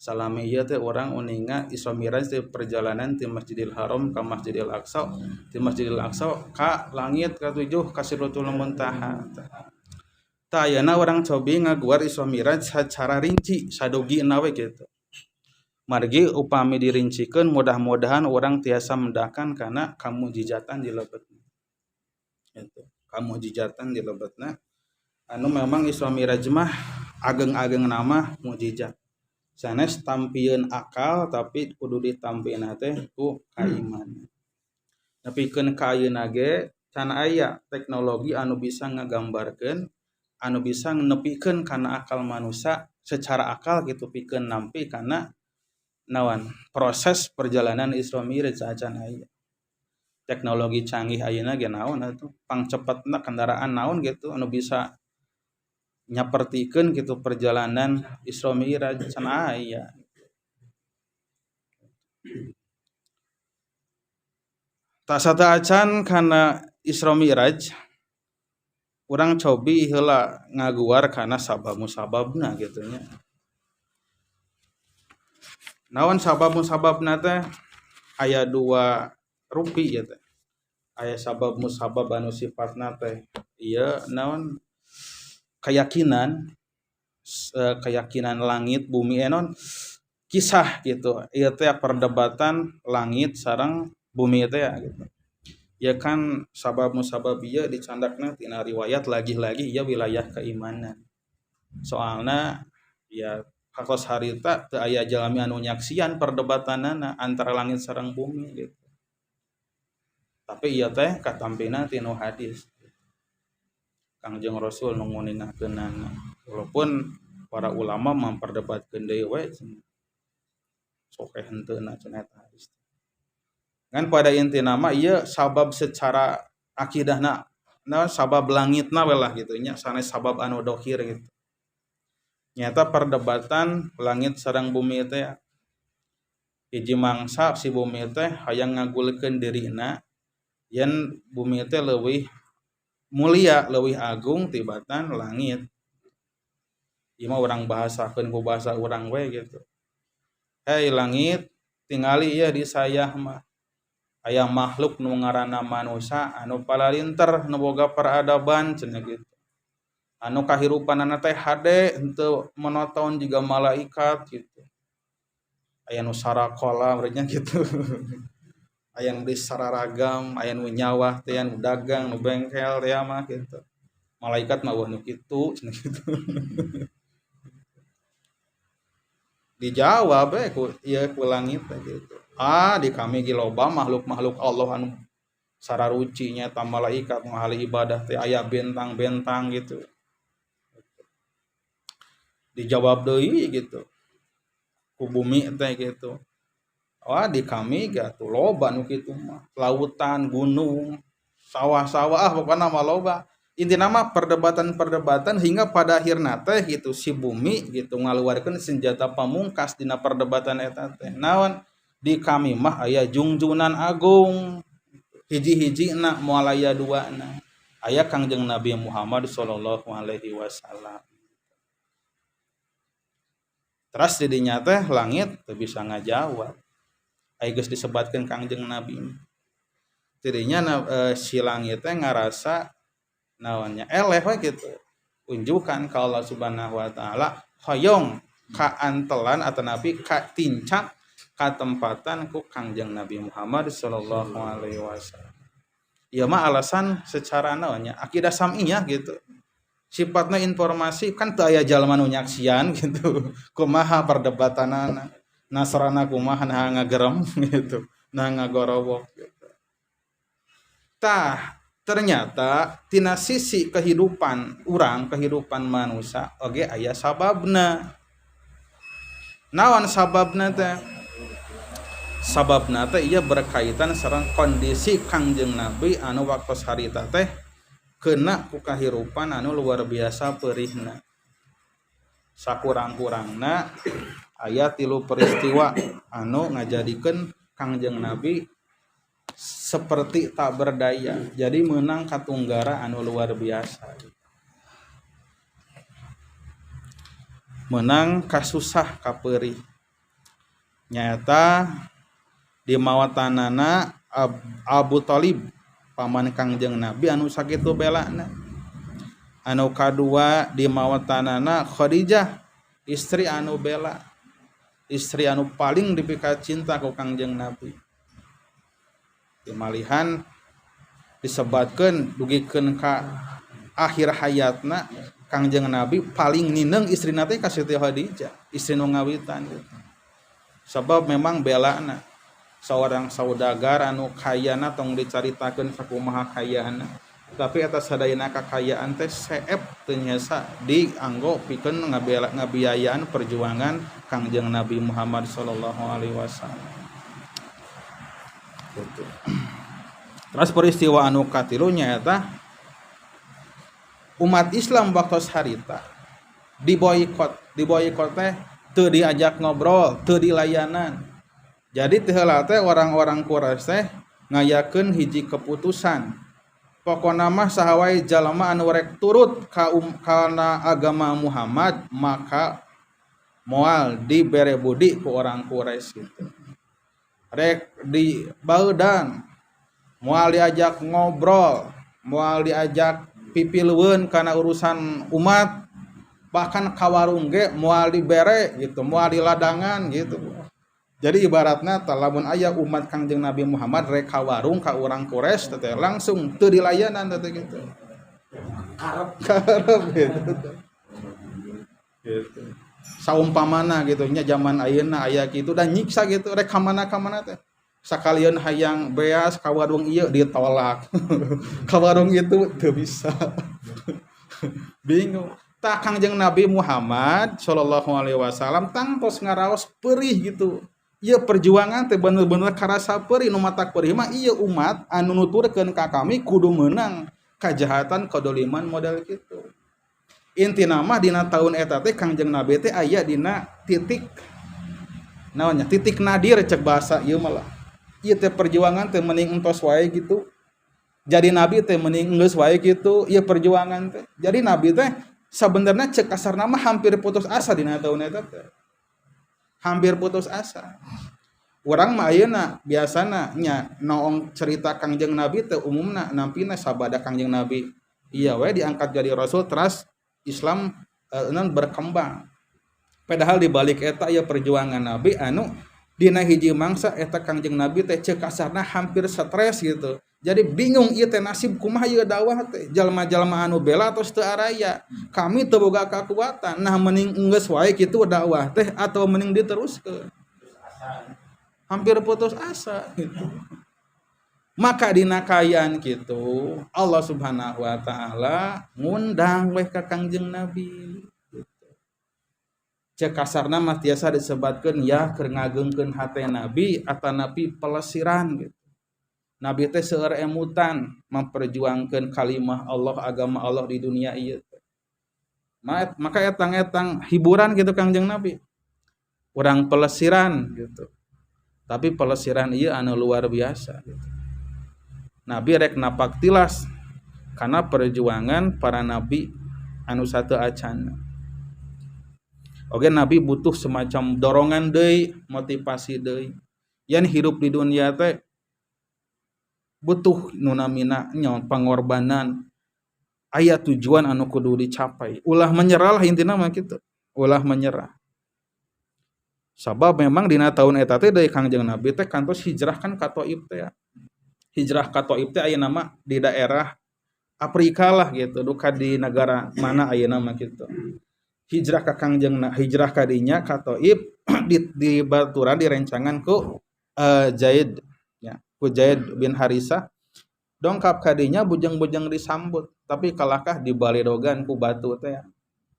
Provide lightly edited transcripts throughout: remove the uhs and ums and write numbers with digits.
salami ieu teh urang uninga Isra Mi'raj teh perjalanan ti Masjidil Haram ka Masjidil Aqsa, ti Masjidil Aqsa ka langit ka-7 ka Sidratul Muntaha. Tah ayeuna urang cobi ngaguar Isra Mi'raj secara rinci sadogina we kitu. Margi upami dirincikeun mudah-mudahan urang tiasa mendakan kana kamujizatan di lebetna. Gitu. Kamujizatan di lebetna anu memang Isra Mi'raj mah ageng-ageng nama mujizat. Sanes tampieun akal tapi kudu ditampieun teh ku kaiman. Nepikeun ka ayeuna ge can aya teknologi anu bisa ngagambarkeun, anu bisa nepikeun kana akal manusia secara akal gitu pikeun nampi kana naon proses perjalanan Isra Mi'raj acan aya. Teknologi canggih ayeuna ge naon atuh pangcepetna kendaraan naon gitu anu bisa nyapertikeun gitu perjalanan Isra Mi'raj can aya. Tak sata acan kana Isra Mi'raj urang cobi heula ngaguar kana sabab-musababna gitu nya. Naon sabab-musababna teh aya 2 rupi ya teh. Aya sabab musabab anu sifatna teh ieu naon keyakinan langit bumi non kisah gitu. Ieu teh perdebatan langit sareng bumi teh gitu. Ya kan sabab musabab ieu dicandakna tina riwayat lagi-lagi ieu wilayah keimanan. Soalna ya kakos harita teu aya jalmi anu nyaksian perdebatanana antara langit sareng bumi gitu. Tapi ieu teh katampina tinu hadis. Kangjeng Rasul nu nguningakeunana. Walaupun para ulama memperdebatkeun deui we sok henteuna cenah eta hadis. Ngan pada intina mah ieu sabab secara akidahna naon sabab langitna we lah gitu nya sanes sabab anu dohir gitu. Nyata perdebatan langit sareng bumi teh hiji mangsa si bumi teh hayang ngagulkeun dirina yen bumi teh leuwih mulia leuwih agung tibatan langit. Ieu mah urang bahasakeun ku bahasa urang we gitu. Hei langit, tingali ieu di sayah mah aya makhluk nu ngaranna manusia anu palalinter nu boga peradaban cenah gitu. Anu kahirupanana teh hade henteu monoton jiga malaikat gitu. Aya nu sarakola urangnya gitu. Aya nu sararagam, aya nu nyawah teh anu dagang, nu bengkel teh mah gitu. Malaikat mah nu kitu cenah gitu. Dijawab ku ieu ku langit gitu. Di kami ge loba makhluk-makhluk Allah anu sararuci nya ta malaikat nu ahli ibadah teh aya bentang-bentang gitu. Dijawab deui gitu. Ku bumi teh gitu. Di kami gatuh loba nu kitu mah. Lautan, gunung, sawah-sawah pokona mah loba. Intina mah perdebatan-perdebatan hingga pada akhirna teh gitu si bumi gitu ngaluarkeun senjata pamungkas dina perdebatan eta teh. Naon? Di kami mah aya junjunan agung. Hiji-hijina moal aya duana. Aya Kangjeng Nabi Muhammad sallallahu alaihi wasallam. Teras di dinya teh langit teu bisa ngajawab. Aya geus disebatkeun Kangjeng Nabi. Tidinya si langit teh ngarasa naonnya eleh we gitu. Unjukan ka Allah Subhanahu wa taala hoyong ka antelan atau nabi ka tincak ka tempatan ku Kangjeng Nabi Muhammad sallallahu alaihi wasallam. Ieu mah alasan secara naonnya akidah sam'iyah gitu. Sifatna informasi kan teu aya jalma nu nyaksian gitu. Kumaha perdebatanana. Nasrana kumaha nah ngagerem gitu. Nah ngagorowok gitu. Tah ternyata tina sisi kehidupan urang, kehidupan manusia oge aya sababna. Naon sababna teh? Sababna teh ieu berkaitan sareng kondisi Kangjeng Nabi anu waktos harita teh keuna ku kahirupan anu luar biasa peurihna. Sakurang-kurangna aya 3 peristiwa anu ngajadikeun Kangjeng Nabi seperti tak berdaya. Jadi meunang katunggara anu luar biasa. Meunang kasusah kapeurih. Nyata di mawatanana Abu Thalib paman Kangjeng Nabi anu sakitu belana. Anu kadua di mawatanana Khadijah istri anu bela, istri anu paling dipika cinta ku Kangjeng Nabi. Dimalihan disebatkeun dugikeun ka akhir hayatna Kangjeng Nabi paling nineng istrina teh ka Siti Khadijah, istri nu ngawitan gitu. Sebab memang belana seorang saudagar anu kayana tong dicaritakeun sakumaha kayaana, tapi atas sadayana kakayaan teh seep teu nyesa dianggo pikeun ngabiayaan perjuangan Kangjeng Nabi Muhammad sallallahu alaihi wasallam. Gitu. Terus peristiwa anu katilu nyaeta umat Islam waktu harita diboykot teh teu diajak ngobrol, teu dilayanan. Jadi teu heula teh orang-orang Quraisy teh ngayakeun hiji keputusan. Pokona mah saha wae jalma anu rek turut kana agama Muhammad maka moal dibere budi ku orang Quraisy gitu. Rek di baeudan moal diajak ngobrol, moal diajak pipileueun kana urusan umat, bahkan ka warung ge moal dibere gitu, moal diladangan gitu. Jadi ibaratna lamun aya umat Kangjeng Nabi Muhammad rek ka warung ka urang Quraisy teh langsung teu dilayanan teh gitu. Karep gitu. Gitu. Saumpamana gitu nya zaman ayeuna aya kitu dan nyiksa gitu rek ka mana teh. Sakalian hayang beas ka warung ieu ditolak. Ka warung itu teu bisa. Bingung. Tah Kangjeng Nabi Muhammad sallallahu alaihi wasallam tangtos ngaraos perih gitu. Ieu perjuangan teh bener-bener karasa perih nu matak perih mah ieu umat anu nuturkeun ka kami kudu meunang kajahatan kadoliman model kitu. Intina mah dina taun eta teh Kangjeng Nabi teh aya dina titik naonnya titik nadir cek bahasa ieu mah. Ieu teh perjuangan teh mending entos wae gitu. Jadi Nabi teh mending geus wae gitu, ieu perjuangan teh. Jadi Nabi teh sabenerna cek kasarna mah hampir putus asa dina taun eta teh. Hampir putus asa. Urang mah ayeuna biasana nya naong cerita Kangjeng Nabi teh umumna nampina sabada Kangjeng Nabi iya we diangkat jadi rasul terus Islam berkembang. Padahal di balik eta aya perjuangan Nabi anu dina hiji mangsa eta Kangjeng Nabi teh cek kasarna hampir stres gitu. Jadi bingung ieu teh nasib kumaha ieu dakwah teh. Jalma-jalma anu bela tos teu araya. Kami teu boga kakuatan. Nah mending geus wae kitu dakwah teh atau mending diteruskeun. Hampir putus asa gitu. Maka dina kayaan kitu Allah Subhanahu wa taala ngundang we ka Kangjeng Nabi. Cek kasarna mah tiasa disebatkeun ya keur ngagengkeun hate Nabi atanapi pelesiran gitu. Nabi teh seueur emutan memperjuangkeun kalimah Allah agama Allah di dunia ieu. Maka etang-etang hiburan gitu Kangjeng Nabi. Urang pelesiran gitu. Tapi pelesiran ieu anu luar biasa gitu. Nabi rek napak tilas karena perjuangan para nabi anu sateu acan. Oke Nabi butuh semacam dorongan deui, motivasi deui. Yen hidup di dunia teh butuh nu namina nyaon pangorbanan. Aya tujuan anu kudu dicapai. Ulah menyerah lah intina mah kitu. Ulah menyerah. Sabab memang dina taun eta teh deui Kangjeng Nabi teh kantos hijrah kan ka Thaif teh. Hijrah ka Thaif teh aya nama di daerah Afrika lah gitu, duka di negara mana ayeuna mah kitu. Hijrah ka Kangjeng hijrah ka dinya ka Thaif di baturan direncangan ku Zaid ya, ku Zaid bin Harisah. Dongkap ka dinya bujang-bujang disambut, tapi kalahkah dibalidogan ku batu teh.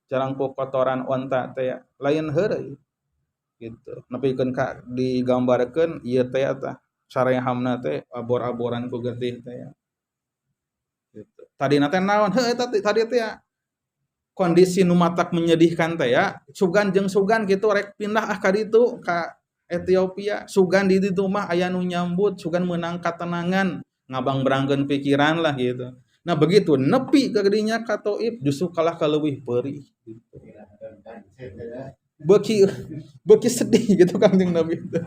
Jarang ku kotoran onta teh lain heureuy. Gitu. Nepikeun ka digambarkeun ieu teh tah sarehamna teh abor-aboran ku getih teh. Gitu. Tadina teh naon? Heuh eta tadi teh kondisi nu matak menyedihkan teh ya. Sugan jeung sugan kitu rek pindah ka ditu ka Ethiopia. Sugan di ditu mah aya nu nyambut, sugan meunang katenangan, ngabang berangkeun pikiran lah gitu. Nah begitu nepi ka dinya ka Thaif justru kalah ka leuwih peurih gitu. beki beki sedih gitu Kangjeng Nabi teh.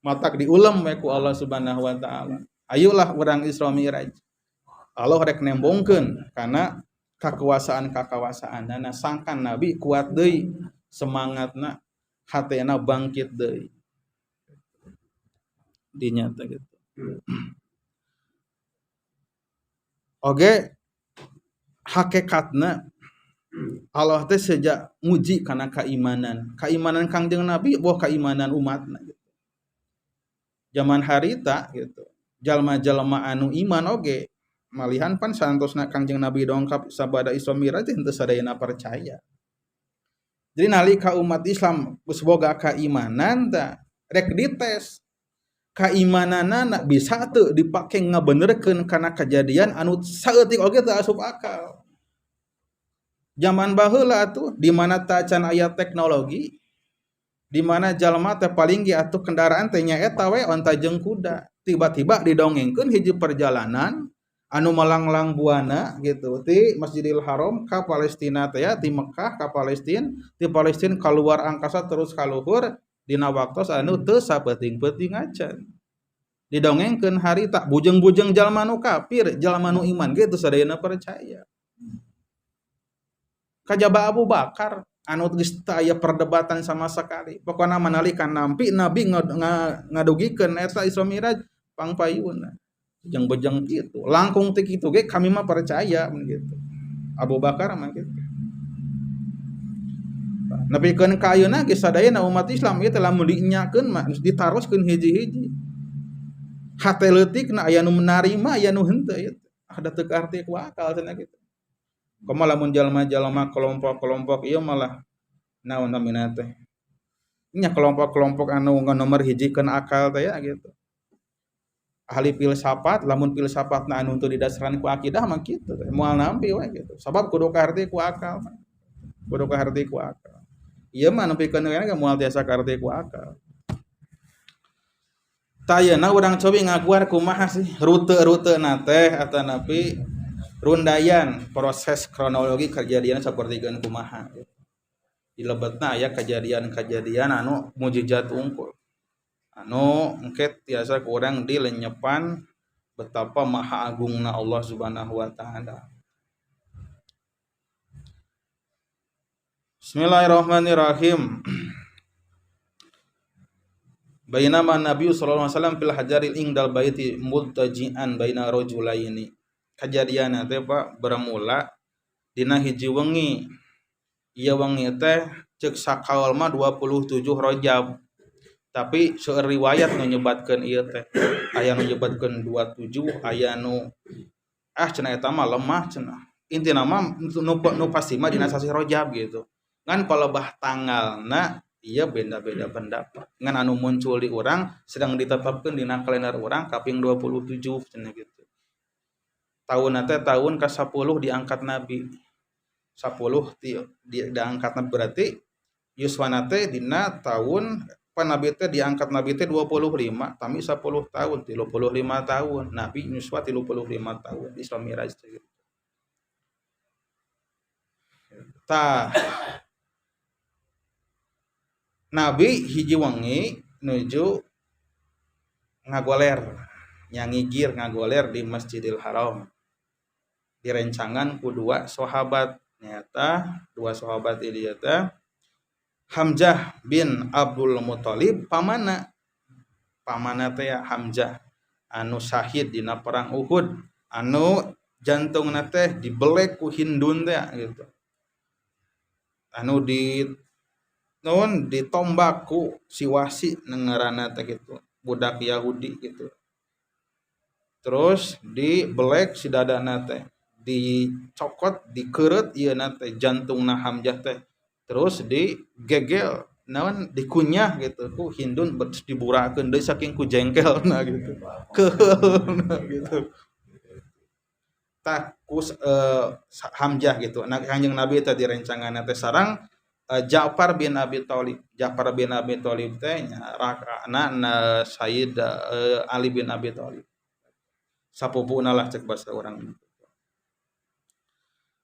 Matak diulam we ku Allah Subhanahu wa taala. Ayolah urang Isra Mi'raj. Allah rek nembongkeun kana kakawasaanana sangkan Nabi kuat deui semangatna hatena bangkit deui. Dinyata gitu. Oge hakikatna Allah teh sejak muji kana keimanan Kangjeng Nabi boh keimanan umatna gitu. Zaman harita gitu. Jalma-jalma anu iman oge malihan pan santosna Kangjeng Nabi dongkap sabada Isra Mi'raj teu sadayana percaya. Jadi nalika umat Islam geus boga keimanan tah rek dites keimananana bisa teu dipake ngabenerkeun kana kejadian anu saeutik oge teu asup akal. Zaman baheula atuh di mana tacan aya teknologi, di mana jalma teh paling ge atuh kendaraan teh nyaeta we onta jeung kuda. Tiba-tiba didongengkeun hiji perjalanan anu malanglang buana gitu ti Masjidil Haram ka Palestina teh ti Mekkah ka Palestina, ti Palestina kaluar angkasa terus ka luhur dina waktos anu teu sapeuting-peuting acan. Didongengkeun harita bujeng-bujeng jalma nu kafir, jalma nu iman ge teu sadayana percaya. Kajaba Abu Bakar anu geus teu aya perdebatan sama sekali. Pokona manalika nampi Nabi ngadugikeun eta Isra Mi'raj pangpayuna. Bejeng-bejeng kitu. Langkung teh kitu ge kami mah percaya gitu. Abu Bakar mah kitu. Nepikeun ka ayeuna ge sadayana umat Islam ieu teh lamun dinyakeun mah ditaroskeun hiji-hiji. Hate leutikna aya nu menarima aya nu henteu ieu. Ada teu arti ku akal cenah kitu. Komo lamun jalma-jalma kelompok-kelompok ieu malah naon namina teh. Nya kelompok-kelompok anu nomor hijikeun akal teh ya gitu. Ahli filsafat lamun filsafatna anu teu didasarkan ku akidah mah kitu moal nampi we gitu. Sabab kudu kaharti ku akal. Kudu kaharti ku akal. Ieu mah nepikeun we moal tiasa kaharti ku akal. Tayeuna urang cobi ngaguar kumaha sih rute-rutena teh atanapi rundayan proses kronologi kejadian sapertikeun kumaha. Di lebetna aya kejadian-kejadian anu mujizat unggul. Anu engke tiasa ku urang dilenyepan betapa maha agungna Allah Subhanahu wa taala. Bismillahirrahmanirrahim. Bainama Nabi sallallahu alaihi wasallam fil hajaril ingdal baiti multaji'an baina rajulaini. Kejadianna teh Pak bermula dina hiji wengi. Ieu wengi teh ceuk sakaul mah 27 Rajab. Tapi seueur riwayat nu nyebatkeun ieu teh. Aya nu nyebatkeun 27, aya nu cenah eta mah lemah cenah. Intina mah nu pasti mah dina sasi Rajab gitu. Ngan palebah tanggalna ieu beda-beda pendapat. Ngan anu muncul di urang sedang ditetapkeun dina kalender urang kaping 27 cenah gitu. Tahun teh tahun ke-10 diangkat Nabi. 10 diangkat Nabi berarti yuswana teh dina tahun pan Nabi teh diangkat Nabi teh 25 tapi 10 tahun 35 tahun Nabi yuswa 35 tahun Isra Mi'raj teh. Tah Nabi hiji wengi nuju ngagoler nyangigir ngagoler di Masjidil Haram. Direncangan ku dua sahabat nyata dua sahabat ieu teh Hamzah bin Abdul Muthalib pamana teh Hamzah anu syahid dina perang Uhud anu jantungna teh dibelek ku Hindun teh gitu anu ditombak ku si Wasi nengarana teh gitu budak Yahudi gitu terus dibelek si dadana teh dicokot dikeureut ieu teh jantungna Hamzah teh terus digegel naon dikunyah gitu ku Hindun diburakeun deui saking ku jengkelna gitu keulna gitu tah ku Hamzah gitu Kanjeng Nabi teh direncanganna teh sareng Ja'far bin Abi Thalib teh rakana Sayyid Ali bin Abi Thalib sapupuna lah cek basa urang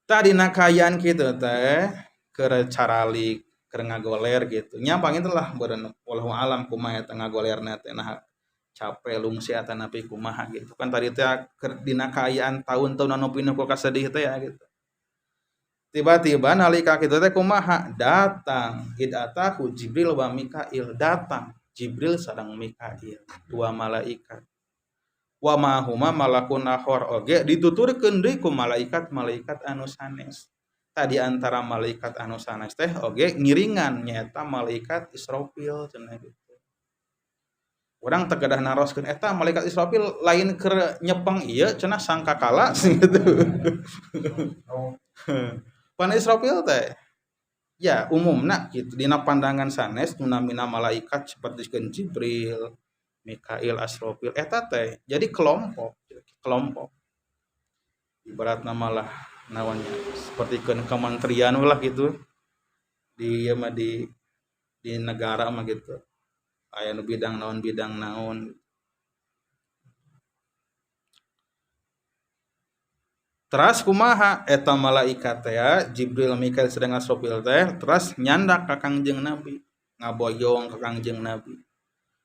tadi nakayan kitu teh keur caralik keur ngagoler gitu nya panginten lah beureun wallahu alam kumaha eta ngagolerna teh nah capek lungsi eta napi kumaha gitu kan tadi teh keur dina kaayaan tahun-tahun anu pinuh ku kasedih teh ya gitu tiba-tiba nalika kitu teh kumaha datang idatahu Jibril wa Mikail datang Jibril sareng Mikail dua malaikat wa ma huma malakun akhor oge dituturkeun deui ku malaikat-malaikat anu sanes tadi antara malaikat anu sanes teh oge ngiringan nyaeta malaikat Israfil cenah gitu urang teu kedah naroskeun eta malaikat Israfil lain keur nyepeng ieu cenah sangkakala gitu pan Israfil teh ya umumna gitu dina pandangan sanes numina malaikat sapertikeun Jibril Mikail Asrofil eta teh jadi kelompok ibaratna malah naonnya seperti kementerian lah gitu di ya mah di negara mah gitu aya nu bidang naon teras kumaha eta malaikat teh Jibril Mikail sedang Asrofil teh teras nyandak ka Kangjeng Nabi ngaboyong ka Kangjeng Nabi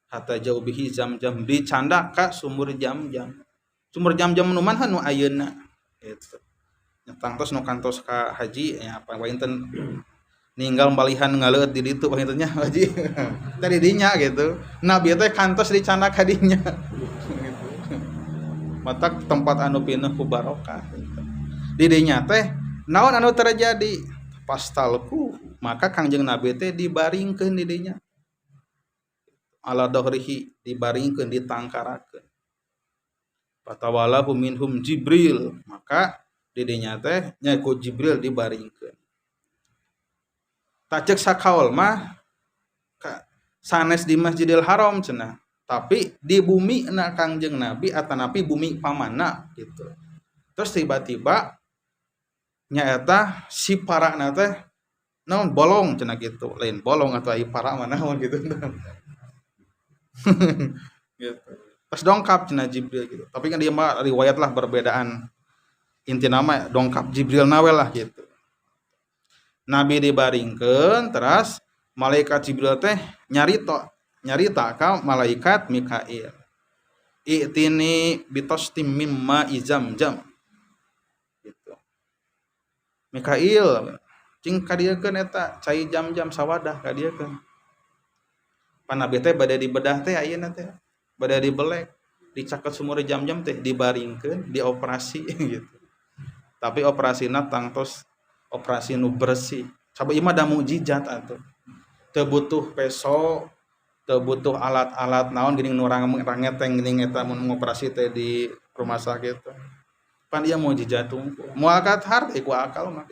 hatta jauh bihi jam-jam dicandak ka sumur jam-jam nu manha nu ayeuna gitu nyetang tos nu kantos ka haji nya apa wainten ninggal balihan ngaleut di ditu wainten nya haji tadi dinya gitu nabi teh kantos dicandak ka dinya gitu matak tempat anu pinuh ku barokah gitu. Di dinya teh naon anu terjadi pastalku maka Kangjeng Nabi teh dibaringkeun di dinya ala dohrihi dibaringkeun ditangkarakeun fatawalahu minhum Jibril maka di dinya teh nya ku Jibril dibaringkeun tacek sakaul mah sanes di Masjidil Haram cenah tapi di bumi na Kangjeng Nabi atanapi bumi pamanna gitu terus tiba-tiba nya eta si parakna teh naon bolong cenah gitu lain bolong atau ai parak mah naon gitu gitu. Pas dongkap cenah Jibril gitu. Tapi kan dia mah riwayat lah perbedaan. Inti nama dongkap Jibril nawel lah gitu. Nabi dibaringkeun terus malaikat Jibril teh nyarita ka malaikat Mikail. I'tini bitostim mimma izam-jam. Gitu. Mikail cing kadiekeun eta cai jam-jam sawadah kadiekeun. Panabi teh bade dibedah teh ayeuna teh bade dibelek dicaket sumur jam-jam teh dibaringkeun dioperasi gitu tapi operasina tangtos operasi nu bersih sabab ieu mah da mukjizat atuh teu butuh peso teu butuh alat-alat naon geuning nu rangeteng geuning eta mun ngoperasi teh di rumah sakit pan ieu mukjizat unggul moal kathar teh ku akal mah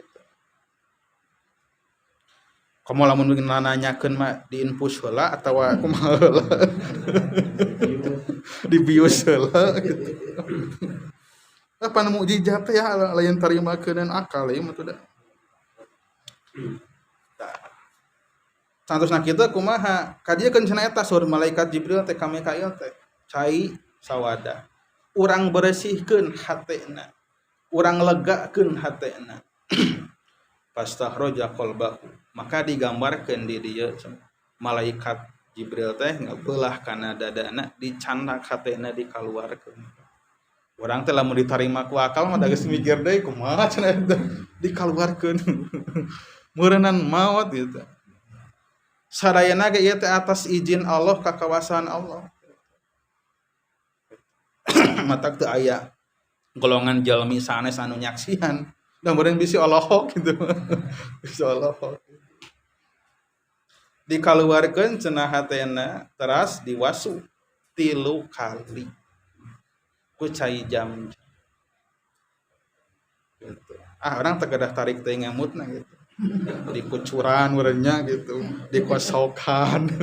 kamu lamun nanyakeun mah diinfus heula atawa kumaha heula dibius heula gitu. Apa mukjizat teh ya lain tarimakeun akal ieu mah teh. Santosna kitu kumaha kadiekeun cenah eta sur malaikat Jibril teh ka Mikail teh cai sawada. Urang beresihkeun hatena. Urang legakeun hatena. Fastakhraja qalbahu maka digambarkeun di dieu malaikat Jibril teh ngabeulah kana dadana dicandak hatena dikaluarkeun urang teh lamun ditarima ku akal mah da geus mikir deui kumaha cenah eta dikaluarkeun meureunnan maot gitu sadayana ge ieu teh atas izin Allah kakawasan Allah matak teu aya golongan jalmi sanes anu nyaksian dan meureun bisi Allah gitu. Bisi Allah. Dikaluarkeun cenah hatena teras diwasu 3 kali. Ku cai jam. Gitu. Orang tegadah tarik teh ngamutna gitu. Dikucuran urangnya gitu, dikosokan.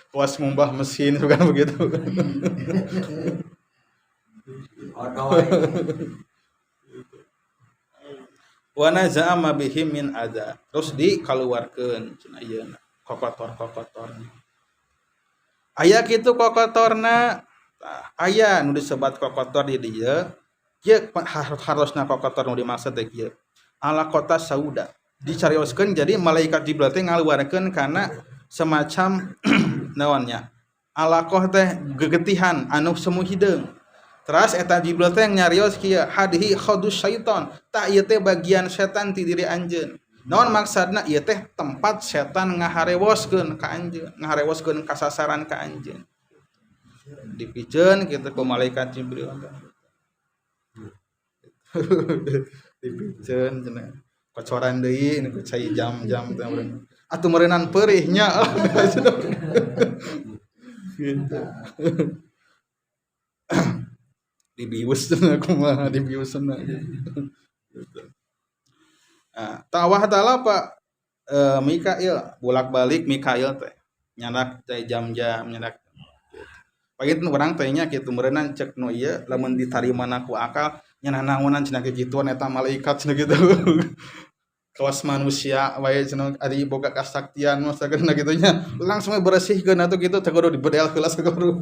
Kuas ngumbah mesin bukan begitu. Wa nazama bihi min adza terus dikaluarkeun cenah ieu kokotor-kokotorna aya kitu kokotorna aya nu disebat kokotor di dieu kieu harosna kokotor nu dimaksud teh kieu ala kota sauda dicarioskeun jadi malaikat Jibril teh ngaluarkeun kana semacam naonnya alaqah teh gegetihan anu semu hideung. Teras eta Jibril teh nyarios kieu hadhi khadus syaiton ta ieu teh bagian setan ti diri anjeun. Naon maksudna ieu teh tempat setan ngaharewoskeun ka anjeun, ngaharewoskeun kasasaran ka anjeun. Dipikeun kitu ku malaikat Jibril. Dipikeun cenah. Kocoran deui nu cai jam-jam teh meureun. Atuh meureunan peurih nya. Gitu. Dibius kumaha dibiusna gitu. Nah, tawah taala Pak Mikail bolak-balik Mikail teh nyanak teh jam-jam nyanak. Pagi itu urang teh nya kitu meureunna cek nu ieu lamun ditarimana ku akal nya naonan cenah kituan eta malaikat cenah kitu. Kelas manusia wae cenah ari boga kasaktian mah sageuna kitu nya langsung beresihkeun atuh kitu teh kudu dibedel heula sakudu.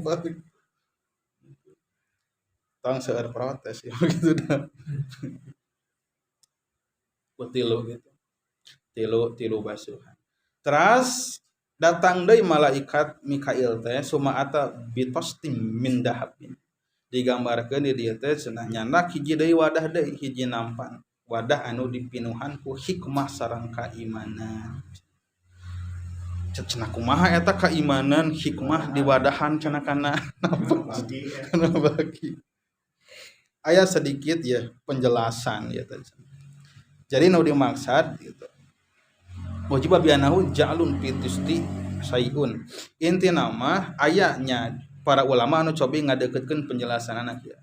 Tong seueur protes ya gitu dah. Tilu gitu. Tilu basuhan. Terus datang deui malaikat Mikail teh sumaata bitostim min dahabin. Digambarkeun di dieu teh cenah nyandak hiji deui wadah deui hiji nampan. Wadah anu dipinuhan ku hikmah sareng kaimanan. Cenah kumaha eta kaimanan hikmah diwadahan cenah kana bagi. Aya sedikit ya penjelasan ya tadi. Jadi nu dimaksud gitu. Wajib bianahu ja'lun fitisti sayun. Inti nama ayatnya para ulama anu cobi ngadeukeutkeun penjelasan anak ya.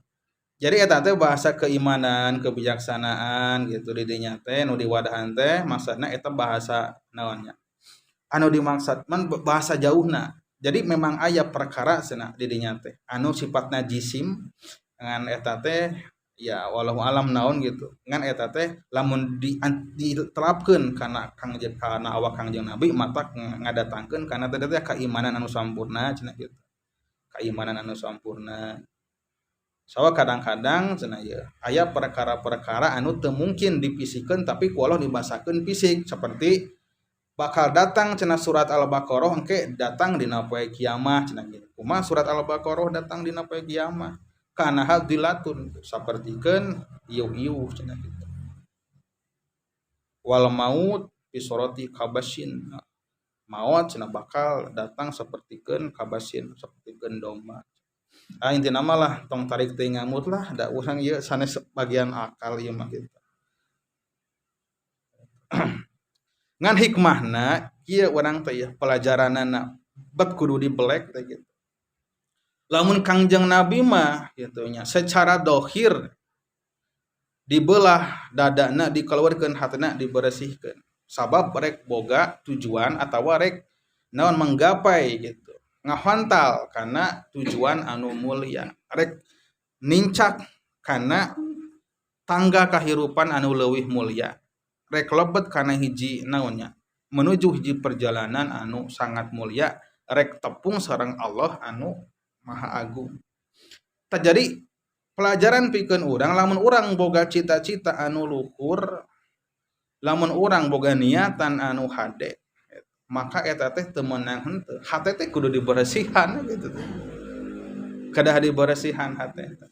Jadi eta teh bahasa keimanan, kebijaksanaan gitu di dinya teh nu diwadahan teh maksudna eta bahasa naonnya. Anu dimaksud man bahasa jauhna. Jadi memang aya perkara cenah di dinya teh anu sifatna jisim ngan eta teh ya wallahu alam naon gitu ngan eta teh lamun diterapkeun kana kangjeng kana awak kangjeng Nabi mata ngadatangkeun kana teh keimanan anu sampurna cenah gitu keimanan anu sampurna sawa kadang-kadang cenah ieu aya perkara-perkara anu teu mungkin dipisikeun tapi ku Allah dibasakeun fisik seperti bakal datang cenah surat Al-Baqarah engke datang dina poe kiamah cenah gitu kumaha surat Al-Baqarah datang dina poe kiamah kana hadilatun sapertikeun ieu-ieu cenah kitu. Wal maut fi surati kabasin. Maut cenah bakal datang sapertikeun kabasin sapertikeun domba. Intina mah lah tong tarik teuing ngamut lah da urang ieu sanes bagian akal ieu mah kitu. Ngan hikmahna kieu urang teh pelajaranana bet kudu dibelek teh gitu. Lamun kangjeng Nabi mah gitunya secara dohir dibelah dadana dikeluarkeun hatena diberesihkeun sabab rek boga tujuan atawa rek naon menggapai gitu ngahantal kana tujuan anu mulia rek nincak kana tangga kahirupan anu leuwih mulia rek lebet kana hiji naonnya menuju hiji perjalanan anu sangat mulia rek tepung sareng Allah anu Maha Agung. Jadi pelajaran pikeun urang lamun urang boga cita-cita anu luhur, lamun urang boga niatan anu hade, maka eta teh teu meunang henteu. Hate teh kudu diberesihan gitu. Kedah diberesihan hate.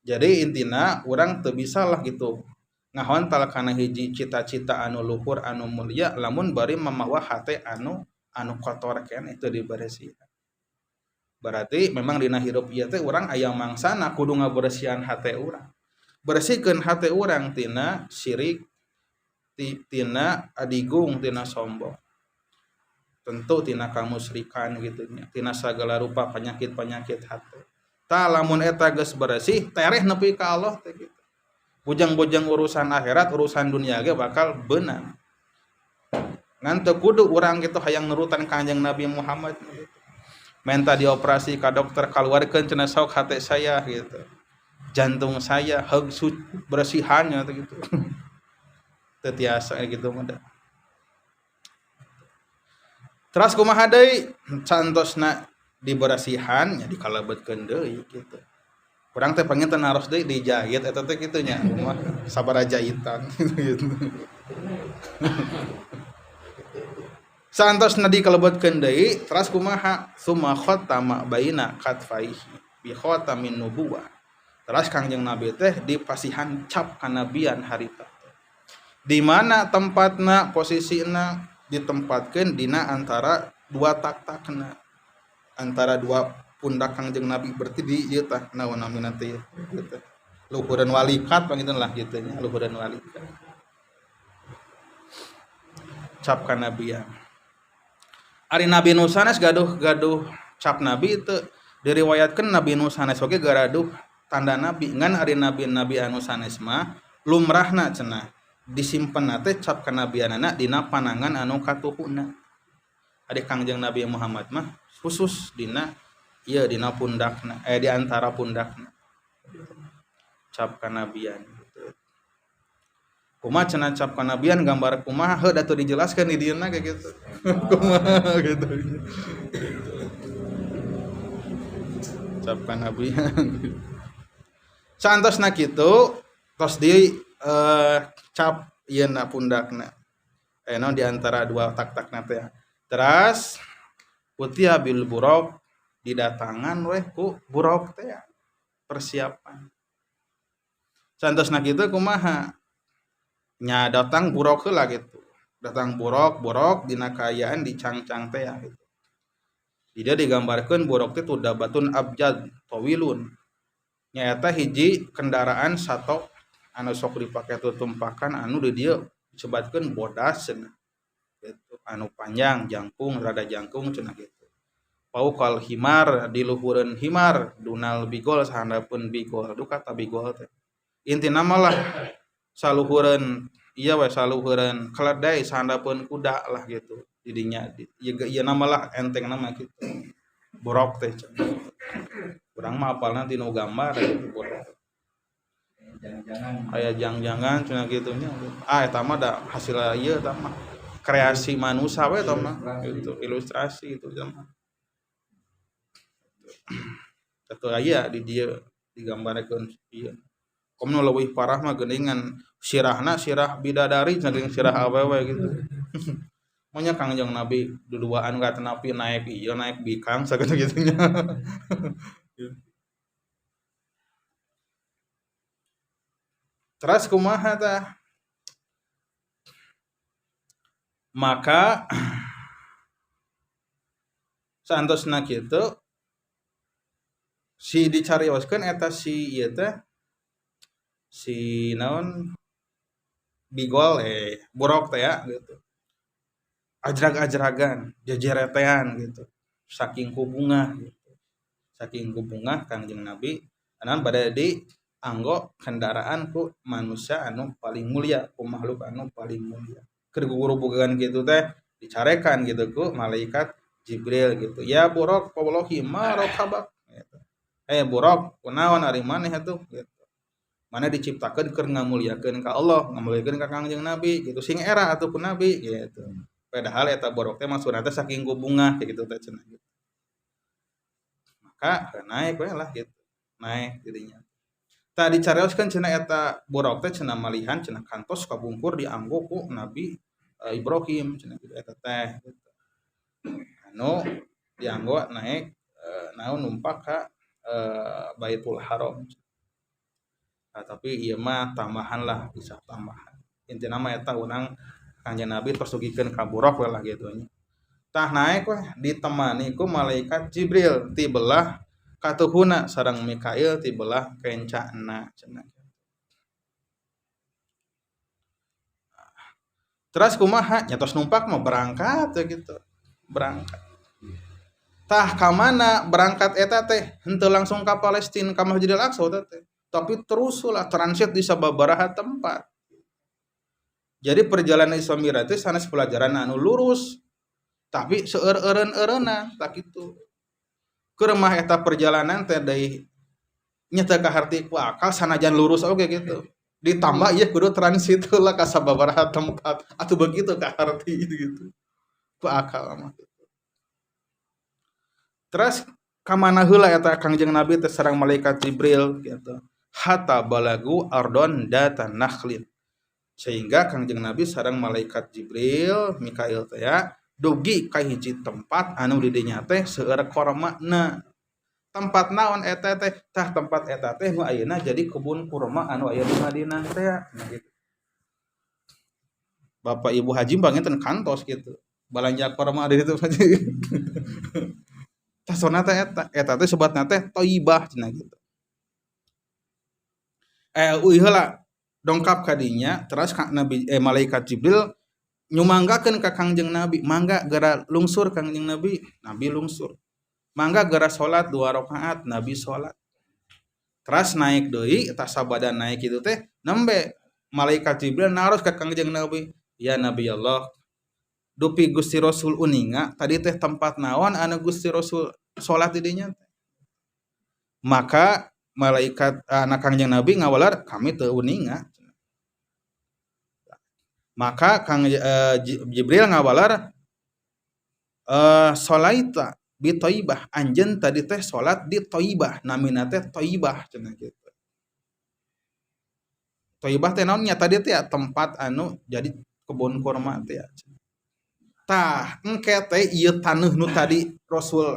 Jadi intina urang teu bisa lah gitu ngahontal kana hiji cita-cita anu luhur anu mulia lamun bari mamawa hate anu kotor keneh teu diberesihan. Berarti memang dina hirup ieu teh urang aya mangsana kudu ngaberesihan hate urang. Bersihkeun hate urang tina syirik, tina adigung, tina sombong. Tentu tina kamusyrikan gitu nya, tina sagala rupa penyakit-penyakit hate. Tah lamun eta geus bersih, tereh nepi ka Allah teh gitu. Bujang-bujang urusan akhirat, urusan dunia ge bakal beunang. Ngan teu kudu urang gitu hayang nurutan Kanjeng Nabi Muhammad gitu. Minta dioperasi ka dokter keluarkeun cenah sok hate saya gitu. Jantung saya heug beresihannya gitu. Teu tiasa gitu mah. Terus kumaha deui cantosna diberesihan nya dikalebetkeun deui gitu. Urang teh pengen teh naros deui dijahit eta teh kitu nya. Kumaha sabaraha jahitan gitu. Saantosna dikalebetkeun deui teras kumaha summa khatama baina katfaihi bi khatamin nubuwah. Teras Kangjeng Nabi teh dipasihan cap kanabian harita. Di mana tempatna posisina ditempatkeun dina antara dua tak-takna. Antara dua pundak Kangjeng Nabi berarti di ieu tah naon namina teh gitu. Luhureun walikat pangitun lah kitu nya, luhureun walikat. Cap kanabian. Ari Nabi nu sanes gaduh cap Nabi teu diriwayatkeun Nabi nu sanes oge garaduh tanda Nabi ngan ari nabi-nabi anu sanes mah lumrahna cenah disimpenna teh cap kanabianana dina panangan anu katuhuna. Ari Kangjeng Nabi Muhammad mah khusus dina ieu dina pundakna di antara pundakna. Cap kanabian gitu. Kumaha cenah cap kanabian gambar kumaha heuh atuh dijelaskeun di dieuna kayak gitu. Kumaha gitu. Cap kanabian. Saantosna kitu tos di cap ieuna pundakna. Naon di antara dua tak-takna teh. Teras utiya bil buraq didatangan weh ku buraq teh persiapan. Saantosna kitu kumaha? Nya datang buraq heula gitu. Datang buraq dina kaayaan dicangcang teh gitu. Di dia digambarkeun buraq teh tudabatun abjad tawilun. Nya eta hiji kendaraan satok anu sok dipake tutumpakan anu di dieu disebatkeun bodas cenah. Gitu. Anu panjang jangkung rada jangkung cenah gitu. Paukal himar di luhureun himar dunal bigol sahandapeun bigol duka ta bigol teh. Intina mah lah saluhureun ieu we saluhureun keledai sahandapeun kuda lah gitu didinya ieu nama lah enteng nama kitu borok teh urang mah apalna tinu gambar gitu borok aya jang-jangan cenah kitu nya eta mah da hasil ieu eta mah kreasi manusia we eta mah gitu ilustrasi itu mah atuh aya di dieu digambarkeun ieu komno leuwih parah mah geuningan sirahna sirah bidadari saking sirah awewe gitu. Manya Kangjeng Nabi duduaan ka tenapi naik ieu naik bikang sakitu gitunya. Terus kumaha tah? Maka saantosna kitu si dicarioskeun eta si ieu teh si naon bigol borok teh ya gitu ajrag-ajragan jejeretean gitu saking kubungah gitu saking kubungah Kangjeng Nabi anan bade dianggo kendaraan ku manusia anu paling mulia ku makhluk anu paling mulia keur gugurubugan gitu teh dicarekan gitu ku malaikat Jibril gitu ya borok wallahi ma rakabak gitu borok kunaon ari maneh atuh gitu mana diciptakeun keur ngamulyakeun ka Allah, ngamulyakeun ka Kangjeng Nabi gitu. Sing era ataupun Nabi gitu. Padahal eta borok teh maksudna teh saking gubungah gitu teh cenah gitu. Maka naik we lah gitu. Naik dirinya. Tah dicarioskeun cenah eta borok teh cenah malihan cenah kantos kabungkur dianggo ku Nabi Ibrahim cenah gitu eta teh gitu. Anu dianggo naik naon numpak ka Baitul Haram. Nah, tapi ieu mah tambahan lah bisa tambahan intina mah eta urang Kanjeng Nabi tos dugikeun ka buraq we lah gitu nya tah naik we ditemani ku malaikat Jibril ti belah katuhuna sareng Mikail ti belah kencana cenah terus kumaha nya tos numpak mah berangkat gitu berangkat tah ka mana berangkat eta teh henteu langsung ka Palestina ka Masjidil Aqsa teh tapi terus lah transit di sababaraha tempat. Jadi perjalanan Isra Mi'raj teh sanes pelajaran anu lurus, tapi seueur-eureun-eureunna tak kitu. Keur mah eta perjalanan teh deui nyata ka harti ku akal sanajan lurus oge gitu. Ditambah ieu kudu transit heula ka sababaraha tempat. Atuh begitu ka harti gitu. Ku akal mah. Terus ka mana heula eta Kangjeng Nabi teh sareng malaikat Jibril gitu. Hatta balagu ardon data nakhlin Sehingga Kangjeng Nabi sareng malaikat Jibril Mikail teh ya dugi ka hiji tempat anu di dinya teh seueur kormana. Tempat naon eta teh? Tah tempat eta teh nu ayeuna jadi kebun kurma anu aya di Madinah teh ya. Nah, gitu. Bapak Ibu Haji bangeun kantos gitu. Balanja kurma di ditu. Tah sona teh eta teh sebatna teh Thayyibah cenah gitu. Heula dongkap kadinya terus Nabi malaikat Jibril nyumanggakeun ka Kangjeng Nabi, mangga gara lungsur Kangjeng Nabi, Nabi lungsur. Mangga gara salat 2 rakaat, Nabi salat. Terus naik deui, tah sabada naik kitu teh nembe malaikat Jibril naros ka Kangjeng Nabi, "Ya Nabi Allah, dupi Gusti Rasul uninga, tadi teh tempat naon anu Gusti Rasul salat di dinya?" Maka malaikat anak Kangjeng Nabi ngawalar, "Kami teu uninga." Maka Jibril ngawalar sholaita bi Thayyibah, anjeun tadi teh salat di Thayyibah, namina teh Thayyibah cenah kitu. Thayyibah teh naon nya tadi teh tempat anu jadi kebun kurma teh. Tah engke teh ieu taneuh nu tadi Rasul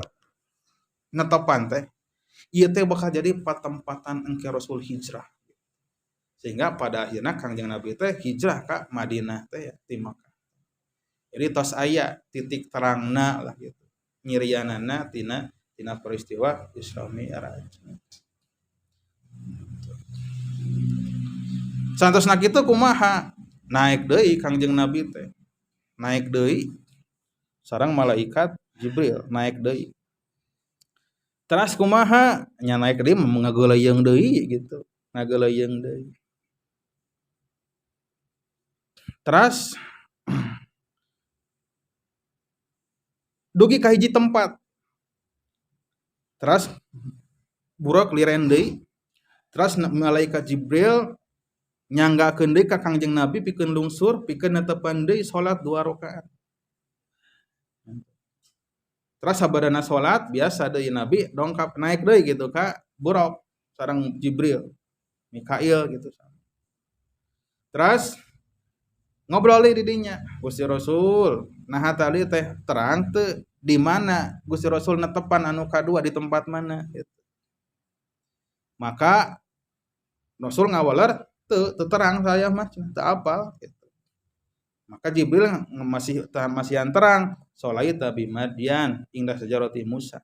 netepan teh ieu teh bakal jadi patempatan engke Rasul hijrah. Sehingga pada akhirnya Kangjeng Nabi teh hijrah ka Madinah teh ya ti Makkah. Jadi tos aya titik terangna lah gitu. Nyirianana tina peristiwa Isra Mi'raj. Santosna kitu kumaha? Naik deui Kangjeng Nabi teh. Naik deui sareng malaikat Jibril naik deui. Teras kumaha? Nya naik deui ngageuleuyeung deui gitu. Ngageuleuyeung deui. Teras dugi ka hiji tempat. Teras buruk liren deui. Teras malaikat Jibril nyanggakeun deui ka Kangjeng Nabi pikeun lungsur, pikeun netepan deui salat 2 rakaat. Teras sabadana salat biasa deui Nabi dongkap naik deui gitu ka buruk sareng Jibril, Mikail gitu. Teras ngobrol di dinya, Gusti Rasul, nah tadi teh terang teu di mana Gusti Rasul netepan anu kadua di tempat mana gitu. Maka Rasul ngawalar teu terang saya mah teu apal gitu. Maka Jibril masih terang sholaita bi Madyan indah sajarati Musa.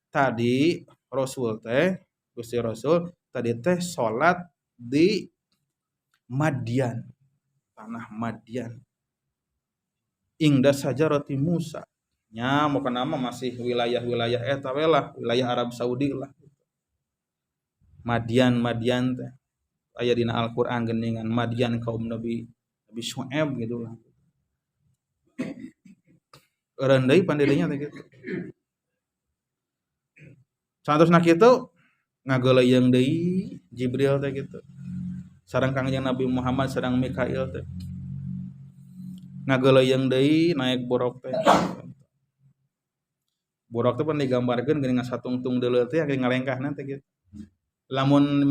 Tadi Rasul teh Gusti Rasul tadi teh salat di Madyan, tanah Madyan. Indah sajarati Musa. Nya mukana mah masih wilayah-wilayah eta we lah, wilayah Arab Saudi lah. Madyan teh aya dina Al-Qur'an geuningan Madyan kaum Nabi Syuaib gitu lah. Eureun deui pandirinya teh kitu. Santosna kitu ngageuleuyeung deui Jibril teh kitu. Sareng Kangjeng Nabi Muhammad sareng Mikail teh. Ngageuleuyeung deui naik buruk teh. Buruk teh pun digambarkeun geuningan satungtung deuleu teh geus ngalengkahna teh kitu. Lamun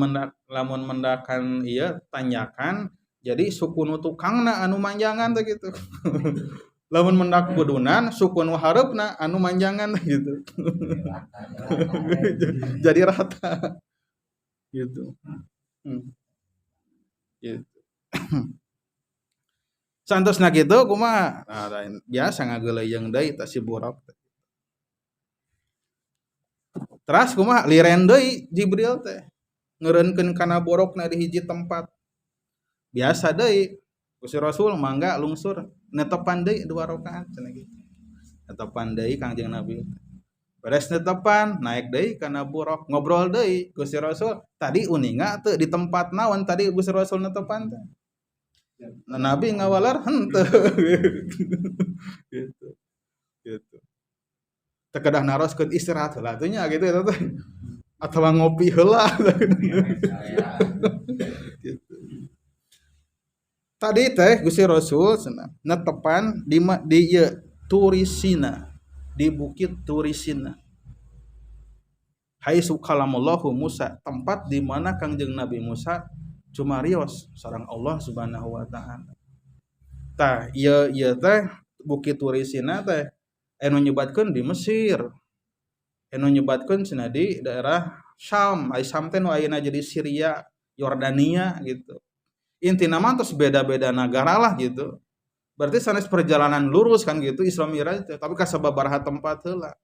mendakan ieu tanjakan jadi suku nu tukangna anu manjangan teh gitu. Lamun mendak kudunan suku nu hareupna anu manjangan gitu. Jadi rata. Gitu. Gitu. Santosna kitu kumaha? Nah, biasa ngageuleuyeung deui ta si buruk. Teras kumaha? Liren deui Jibril teh. Ngeureunkeun kana borokna di hiji tempat. Biasa deui Gusti Rasul mangga lungsur netepan deui 2 rakaat cenah kitu. Netepan deui Kangjeng Nabi. Beres netepan naik deui kana buruk, ngobrol deui Gusti Rasul, tadi uninga teu di tempat naon tadi Gusti Rasul netepan teh. Nah, Nabi ngawalar henteu. Gitu. Gitu. Teu kedah naroskeun istirahat heula teh nya gitu eta teh. Atawa ngopi heula. Gitu. Tadi teh Gusti Rasul netepan di ieu Turisina, di bukit Turisina. Haitsu kalamullahu Musa, tempat di mana Kangjeng Nabi Musa cumarios sareng Allah Subhanahu wa taala. Tah ieu teh Bukit Turisina teh anu nyebatkeun di Mesir, anu nyebatkeun cenah di daerah Syam, ai Syam teh nu ayeuna jadi Syria, Yordania gitu. Intina mah tos beda-beda negara lah gitu. Berarti sanes perjalanan lurus kan gitu Isra Mi'raj teh, tapi ka sababaraha tempat heula.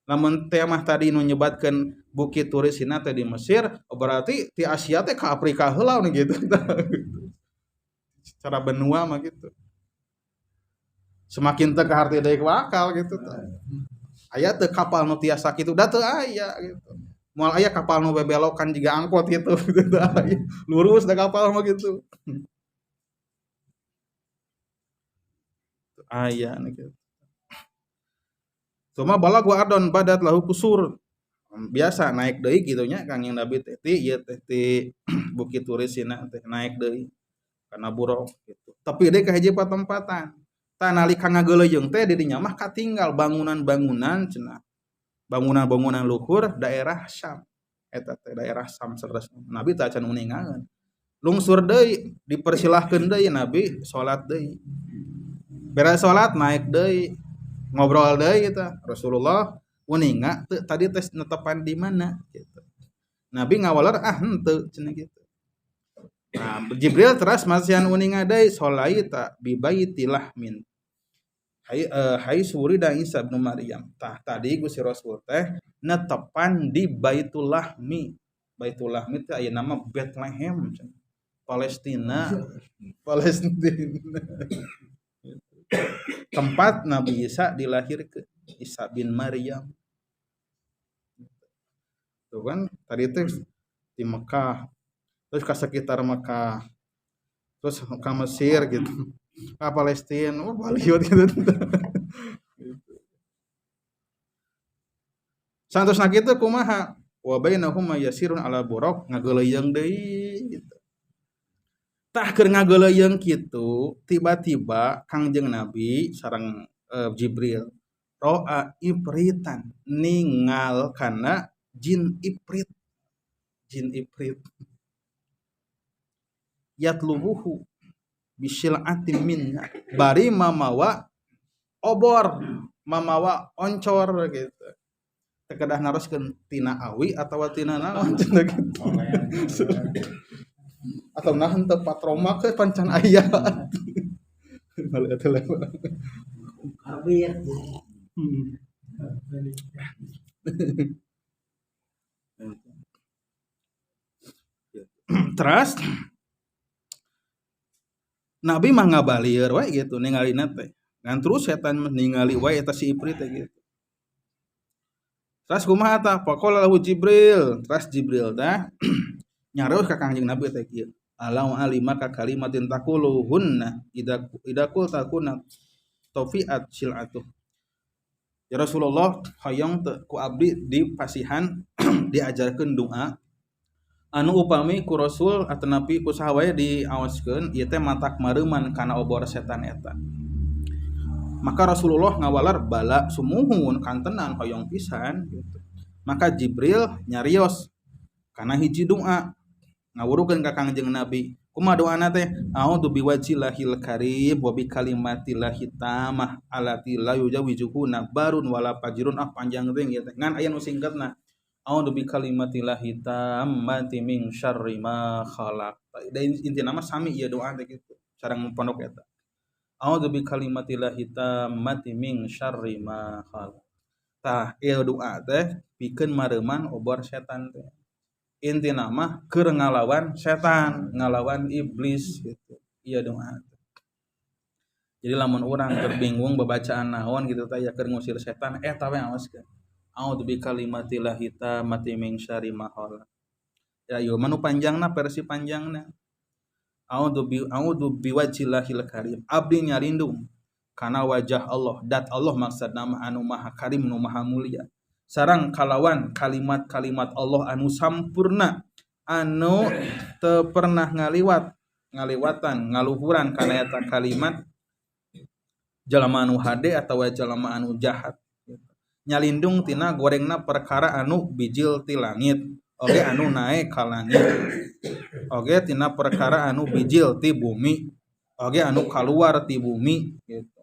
Lamun teh mah tadi nu nyebatkeun Bukit Turisina teh di Mesir, berarti ti Asia teh ka Afrika heula nu gitu. Secara benua mah gitu. Semakin teu ka harti deui wakal gitu tah. Aya teu kapal nu tiasa kitu da teu aya gitu. Moal aya kapal nu bebelokan jiga angkot gitu. Lurus da kapal mah gitu. Aya gitu. Cuma bala gua adon badat lahu kusur. Biasa naik deui kitu nya Kangjeng Nabi teh ti ieu teh ti Bukit Turisina teh naik deui kana buruk gitu. Tapi deui ka hiji patempatan. Tah nalika ngageuleuyeung teh di dinya mah katinggal bangunan-bangunan cenah. Bangunan-bangunan luhur daerah Syam. Eta teh daerah Syam saterusna. Nabi teh acan uningaeun. Lungsur deui, dipersilahkeun deui Nabi salat deui. Beres salat naik deui, ngobrol deui kita. Rasulullah uninga teu tadi teh netepan di mana gitu. Nabi ngawaler henteu cenah gitu. Nah, Jibril teras masihan uninga deui sholaita bi baitillah min. Hai suri dan Isa bin Maryam. Tah tadi Gusti Rasul teh netepan di Baitul Lahmi. Baitul Lahmi teh aya nama Bethlehem, Palestina. Tempat Nabi Isa dilahirkeun, Isa bin Maryam. Tuh kan tadi teh di Mekah. Terus ke sekitar Mekah. Terus ke Mesir gitu. Ka Palestina, baliut gitu. Santosna kitu kumaha? Wa bainahum yasirun ala buraq ngageuleuyeung deui gitu. Tah keur ngageuleuyeung kitu, tiba-tiba Kangjeng Nabi sareng Jibril ro'a ipritan ningal kana jin iprit. Jin iprit. Yatlubuhu bisil'atin minna. Bari mamawa obor, mamawa oncor gitu. Tekedah naroskeun tina awi atawa tina naon cenah gitu. Atau nah henteu patroma ke pancan aya. Balik atuh level. Kabir. Terus Nabi mah ngabalieur we gitu ningalina teh. Ngan terus setan ningali we eta si Ifrit teh gitu. Terus kumaha tah? Faqala lahu Jibril. Terus Jibril tah nyareus ka Kangjeng Nabi teh kieu. Alau alimaka kalimatin taquluhunna idza qulta kunna taufiat silatuh. Ya Rasulullah hoyong teu ku abdi di pasihan diajarkeun doa anu upami ku Rasul atanapi ku saha wae diawaskeun ieu teh matak mareuman kana obor setan eta. Maka Rasulullah ngawalar bala sumuhun kantenan hoyong pisan gitu. Maka Jibril nyarios kana hiji doa ngawurukeun ka Kangjeng Nabi. Kumaha doana teh? A'udzu biwajhillahil karim wa bi kalimatillahi tamah allati la yujawizuhu nabarun wala fajrun panjang teh ieu teh. Ngan aya nu singkatna. A'udzu bi kalimatillahi tammati min syarri ma khalaq. Da intina mah sami ieu doa teh kitu. Sareng pondok eta. A'udzu bi kalimatillahi tammati min syarri ma khalaq. Tah ieu doa teh pikeun mareuman obor setan teh. Intina mah keur ngalawan setan, ngalawan iblis gitu. Ieu doa. Jadi lamun urang keur bingung babacaan naon gitu teh ya keur ngusir setan eta we awaskeun. A'udzu bi kalimatillahi tammati min syarri ma khalaq. Ya ieu mah nu panjangna versi panjangna. A'udzu bi wajhillahil karim. Abdi nyarindung kana wajah Allah, dat Allah maksudna mah anu maha karim nu maha mulia. Sarang kalawan kalimat-kalimat Allah anu sampurna anu teu pernah ngaliwatan ngaluhuran kana eta kalimat jalma anu hade atawa jalma anu jahat. Nyalindung tina gorengna perkara anu bijil ti langit oge anu naek ka langit. oge tina perkara anu bijil ti bumi oge anu kaluar ti bumi gitu.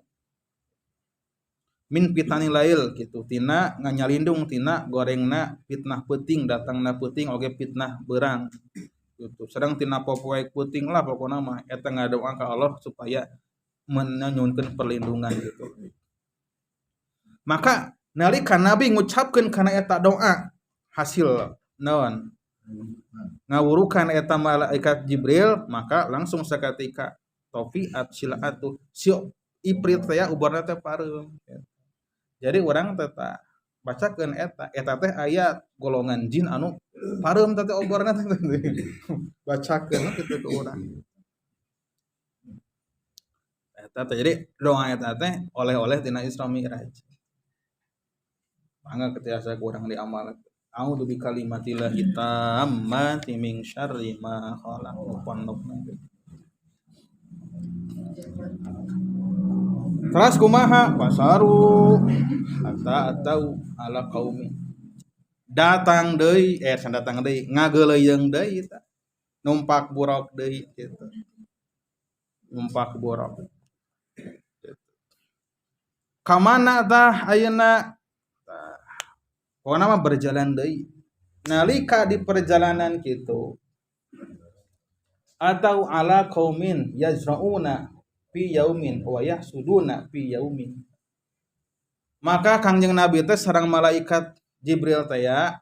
Min pitani lail gitu tina nganyalindung tina gorengna fitnah peuting datangna peuting oge fitnah beurang gitu. Sedang tina popoe peuting lah pokona mah eta ngadoa ka Allah supaya menyuhunkeun perlindungan gitu. Maka nalika Nabi ngucapkeun kana eta doa hasil naon ngawurukan eta malaikat Jibril maka langsung saketika tofiat silaatu si Ifrit teh ubarna teh pareum. Jadi orang teh bacakeun eta teh aya golongan jin anu pareum teh ubarna teh bacakeun kitu ke urang. Eta teh jadi doa eta teh oleh-oleh tina Isra Mi'raj. Mangga ketika saya kurang diamalkan. A'udzu bikalimatillahi tammati min syarri ma khalaq. Terus kumaha pasaru hatta atau ala qaumi. Datang deui datang deui ngageuleuyeung deui eta. Numpak buruk deui kitu. Numpak buruk. Ka mana tah ayeuna pokona mah berjalan deui. Nalika di perjalanan kitu atau ala qaumin yazrauna fi yaumin wa yahsuduna fi yaumin. Maka Kangjeng Nabi teh sareng malaikat Jibril teh ya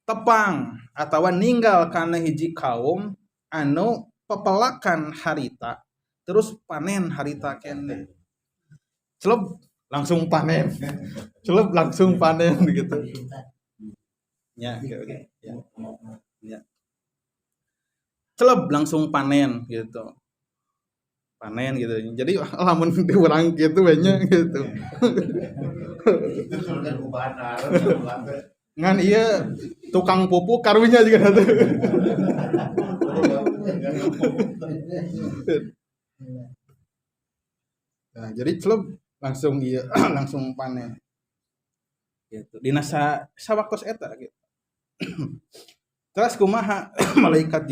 tepang atawa ninggal kana hiji kaum anu pepelakan harita terus panen harita keneh. Celep langsung panen. Celep langsung panen gitu. Ya, oke. Ya. Ya. Celep langsung panen gitu. Panen gitu. Jadi lamun diurang gitu banyak gitu. Ngan iya tukang pupuk karunya juga ada. Nah, jadi celep langsung iya langsung panen gitu dina sawaktos eta gitu. Terus kumaha malaikat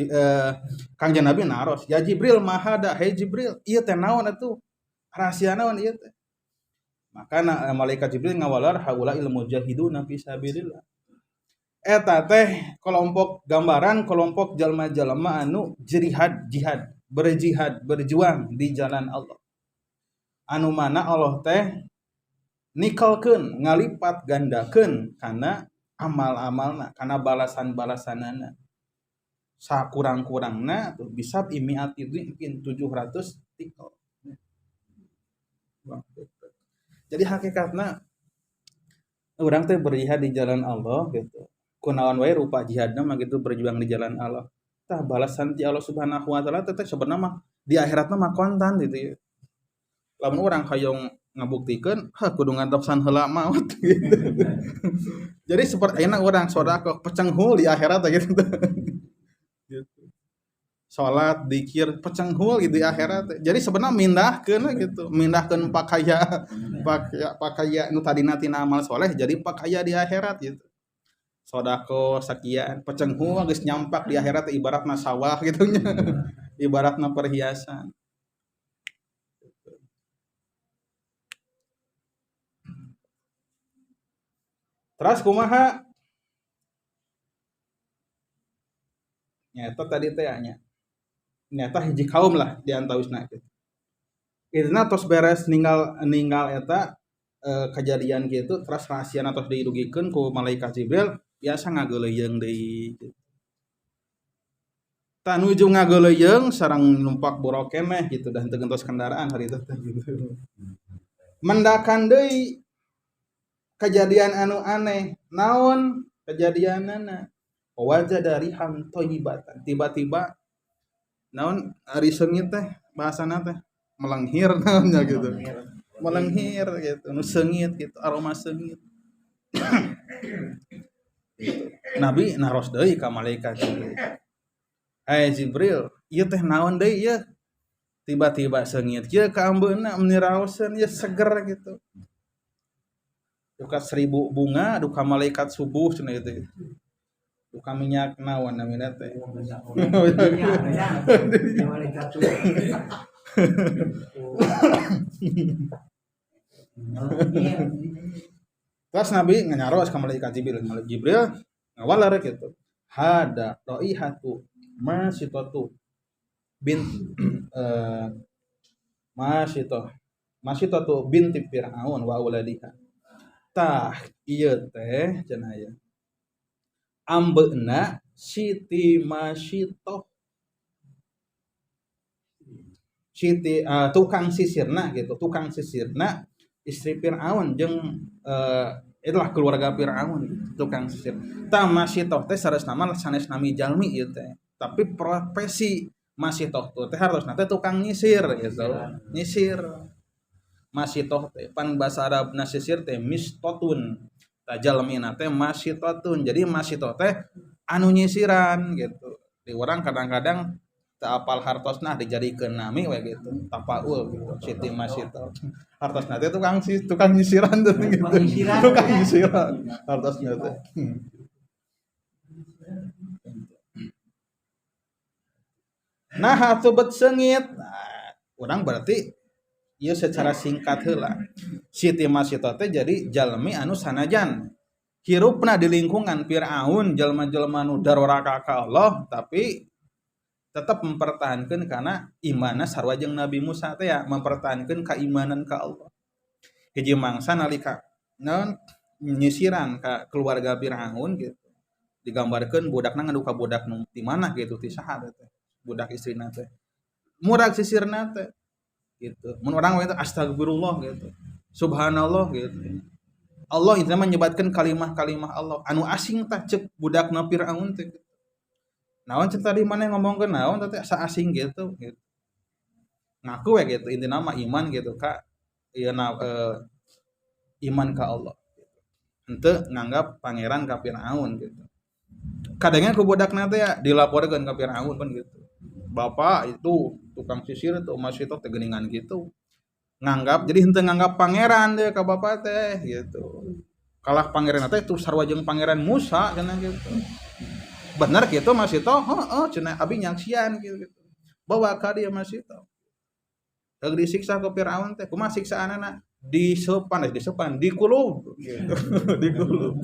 Kangjeng Nabi naros ya Jibril mahada hey Jibril ieu teh naon atuh rahasia naon ieu teh maka malaikat Jibril ngawalar haula ilmu mujahiduna fi sabilillah eta teh kelompok gambaran kelompok jalma-jalma anu jihad berjuang di jalan Allah anu mana Allah teh nikelkeun ngalipat gandakeun kana amal-amalna kana balasan-balasanana sakurang-kurangna tuh bisa imiati mungkin 700 tikel. Jadi hakikatna urang teh berjihad di jalan Allah gitu. Kunaon wae rupa jihadna mah gitu berjuang di jalan Allah. Tah balasan ti Allah Subhanahu wa taala teh sebenarnya mah di akhiratna mah kontan gitu ya. Lamun urang hayang ngabuktikeun kudu ngantoskeun heula maut gitu. Jadi seperti ayeuna urang sodaqah pecenghul di akhirat gitu. Gitu. Salat, dzikir, pecenghul gitu di akhirat. Jadi sebenarnya mindahkeun gitu, mindahkeun pakaya nu tadina tina amal soleh jadi pakaya di akhirat gitu. Sodaqah sakian, pecenghul geus nyampak di akhirat ibaratna sawah gitu nya. Ibaratna perhiasan. Terus kumaha? Nyata tadi teh nya. Nyata hiji kaum lah di antawisna kitu. Irna tos beres ninggal eta kejadian gitu terus rahasiana tos dirugikeun ku malaikat Jibril biasa ngageuleuyeung deui. Tah nuju ngageuleuyeung sareng numpak borok keneh gitu dan teu gentos kendaraan hari teh gitu. Mendakan deui kejadian anu aneh naon kejadianana wajah dari ham thayyibatan tiba-tiba naon ari seungit teh bahasana teh melenghir naonnya gitu melenghir gitu nu seungit gitu aroma seungit Nabi naros deui ka malaikat Jibril hai Jibril ieu teh naon deui ieu tiba-tiba seungit ieu ka ambeuna meniraoseun ieu seger gitu duka 1000 bunga duka malaikat subuh cenah gitu. tukang minyak naon namina teh. Terus Nabi nganyaros ka malaikat Jibril ngawalar gitu. Hada raihatu masitatu bin masitatu binti Fir'aun wa auladiha. Tah ieu teh cenah aya. Ambeuna Siti Masitoh. Siti tukang sisirna gitu, tukang sisirna istri Fir'aun jeung itulah keluarga Fir'aun gitu, tukang sisir. Tah Masitoh teh saresna mah sanes nami jalmi ieu teh. Tapi profesi Masitoh teh harusna teh tukang nyisir gitu. Nyisir. Masitoh teh pan bahasa Arabna sisir teh mistotun. Tah jalmina teh masitotun. Jadi masitoh teh anu nyisiran gitu. Di orang kadang-kadang teu apal hartosna dijadikeun nami we gitu. Tapaul gitu. Siti Masitoh. Hartosna teh tukang nyisiran tuh gitu. Tukang nyisiran. Hartosna teh. Nah, atuh seungit. Nah, urang berarti ieu secara singkat heula. Siti Masitoh teh jadi jalmi anu sanajan hirupna di lingkungan Firaun, jalma-jalma nu daroraka ka Allah, tapi tetap mempertahankeun kana imanna sarua jeung Nabi Musa teh ya, mempertahankeun keimanan ka Allah. Hiji mangsa nalika naon nyisiran ka keluarga Firaun gitu. Digambarkeun budakna ngadu ka budak nu di mana gitu ti saha teh. Budak istrina teh. Murag sisirna teh gitu. Mun urang we astagfirullah gitu. Subhanallah gitu. Allah intina menyebutkan kalimah-kalimah Allah anu asing tah ceuk budakna Firaun teh. Naon ceuk tadi maneh ngomongkeun naon teh asa asing gitu. Ngaku we gitu intina mah iman gitu ka ieu iman ka Allah. Henteu nganggap pangeran ka Firaun gitu. Kadengan ku budakna teh ya dilaporkeun ka Firaun kan gitu. Bapak itu tukang sisir tuh masih teh geuningan gitu. Nganggap jadi henteu nganggap pangeran deh ka bapak teh gitu. Kalah pangeran teh tuh sarua jeung pangeran Musa cenah gitu. Bener gitu masih teh heeh cenah abi nyaksian gitu. Bawa ka dieu masih teh. Deug disiksa ku Firaun teh kumaha siksaanana? Disepan dikulub gitu. Dikulub.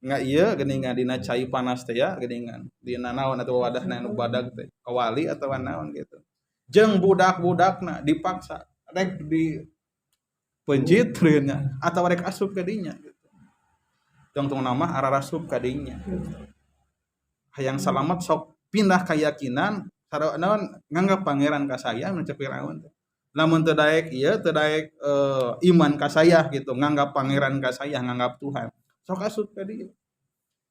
Nggak iya geuningan dina cai panas teh ya geuningan dina naon atuh wadahna nu badag teh kawali atawa naon gitu jeung budak-budakna dipaksa rek di pencit nya atawa rek asup ka dinya gitu tong nama ararasup ka dinya gitu. Hayang salamet sok pindah keyakinan sarua naon nganggap pangeran ka saya nu cek Firaun teh lamun teu daek ieu teu daek iman ka saya gitu nganggap pangeran ka saya nganggap Tuhan sok asup ka dieu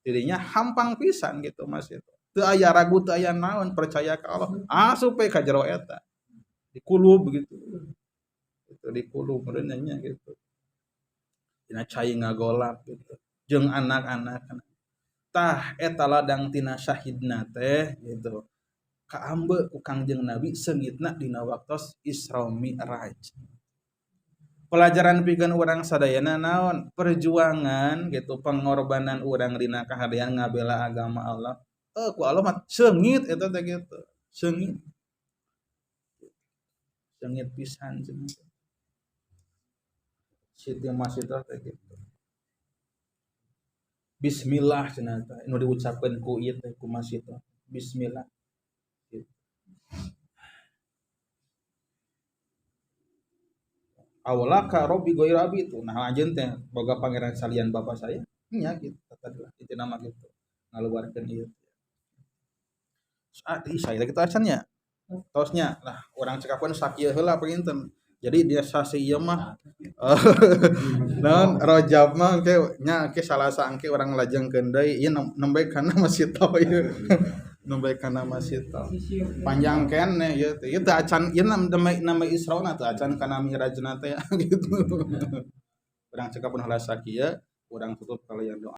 dirinya hampang pisan gitu Mas itu teu aya ragu teu aya naon percaya ka Allah asup we ka jero eta dikulub gitu itu dikulub meureunnya gitu dina cai ngagolak gitu jeung anak-anak tah eta ladang tina syahidna teh gitu kaambe ku Kangjeng Nabi seungitna dina waktos Isra Mi'raj. Pelajaran pikeun urang sadayana naon perjuangan gitu pengorbanan urang dina kahadean ngabela agama Allah ku Allah mah seungit eta teh gitu seungit pisan cenah Siti Masitoh teh gitu bismillah cenah teh nu diucapkeun ku ieu teh ku Masitoh bismillah gitu. Awalaka Robbi Goirabi itu nah anjeun teh boga pangeran salian bapa saya nya gitu tadi lah itu nama gitu ngaluarkeun ieu saya kita acannya tosnya lah orang cekapan sakieu heula pinten jadi dia sasi ieu mah naon Rajab mah ke nya ke Salasa engke urang lajengkeun deui ieu nembe kana Masitoh ieu nembe kana Masitoh panjang keneh ieu teh ieu teh acan ieu nama Israna teh acan kana Mi'rajna teh gitu urang cekapan heula sakieu urang tutup kalian doa